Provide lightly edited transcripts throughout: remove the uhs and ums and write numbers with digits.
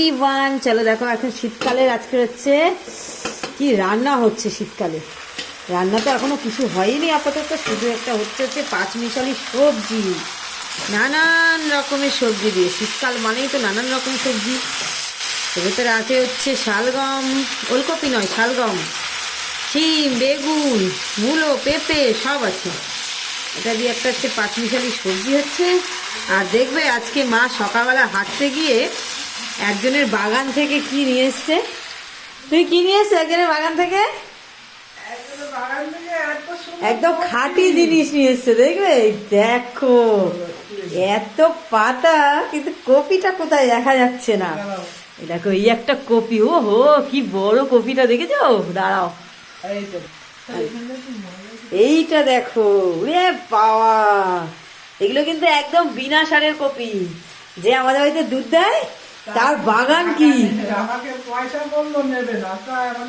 Everyone, চলো দেখো এখন শীতকালের আজকে হচ্ছে কি রান্না হচ্ছে। শীতকালে রান্না তো এখনো কিছু হয়নি আপাতত, শুধু একটা হচ্ছে পাঁচমিশালি সবজি, নানান রকমের সবজি দিয়ে। শীতকাল মানেই তো নানান রকম সবজি। এর ভেতরে আছে হচ্ছে শালগম, ওলকপি নয় শালগম, শিম, বেগুন, মূলো, পেঁপে সব আছে। এটা দিয়ে একটা হচ্ছে পাঁচমিশালি সবজি হচ্ছে। আর দেখবে আজকে মা সকালবেলা হাঁটতে গিয়ে একজনের বাগান থেকে কি নিয়ে এসছে। তুই কি নিয়ে এসছে একজনের বাগান থেকে? একদম খাঁটি জিনিস নিয়ে এসছে, দেখবে। দেখো এত পাতা, কিন্তু কপিটা কোথায় দেখা যাচ্ছে না। দেখো এই একটা কপি, ও হো কি বড় কপিটা, দেখেছো? দাঁড়াও, এইটা দেখো, রে বাবা, এগুলো কিন্তু একদম বিনা সারের কপি। যে আমাদের বাড়িতে দুধ দেয় তার বাগান কি,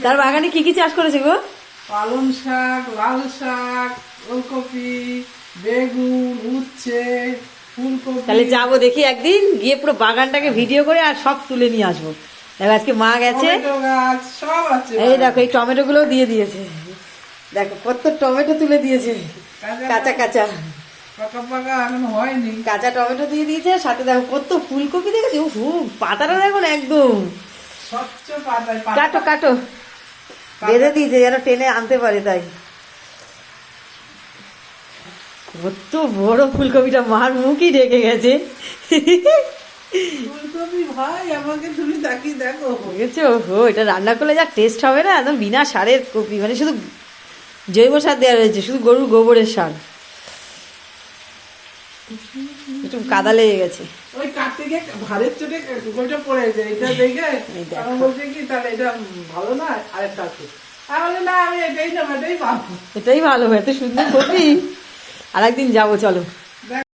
তার বাগানে কি কি চাষ করেছে গো? পালং শাক, লাল শাক, ওলকপি, বেগুন, উচ্ছে, ফুলকপি। তাহলে যাবো দেখি একদিন, গিয়ে পুরো বাগানটাকে ভিডিও করে আর সব তুলে নিয়ে আসবো। দেখো আজকে মা গেছে, এই দেখো এই টমেটো গুলো দিয়ে দিয়েছে। দেখো কত টমেটো তুলে দিয়েছে, কাঁচা কাঁচা কাঁচা টমেটো দিয়ে দিয়েছে। সাথে দেখো কত ফুলকপি, দেখেছি পাতাটা দেখো না একদম। কাটো কাটো, বেঁধে দিয়েছে যেন টেনে আনতে পারে, তাই কত বড় ফুলকপিটা, মার মুখই ঢেকে গেছে। ফুলকপি ভাই আমাকে তুমি তাকিয়ে দেখো, বুঝেছো? এটা রান্না করলে যা টেস্ট হবে না, একদম বিনা সারের কপি, মানে শুধু জৈব সার দেওয়া রয়েছে, শুধু গরুর গোবরের সার। একটু কাদা লেগে গেছে, ওই কাটতে গিয়ে ভারের চোটে গোটা পড়ে যায়। এটা দেখে আমি বলছি কি তাহলে এটা ভালো না, আরেকটা আছে। আমি না, আমি এটাই নেবো, এটাই পাবো, এটাই ভালো, এত সুন্দর কপি। আর একদিন যাবো, চলো।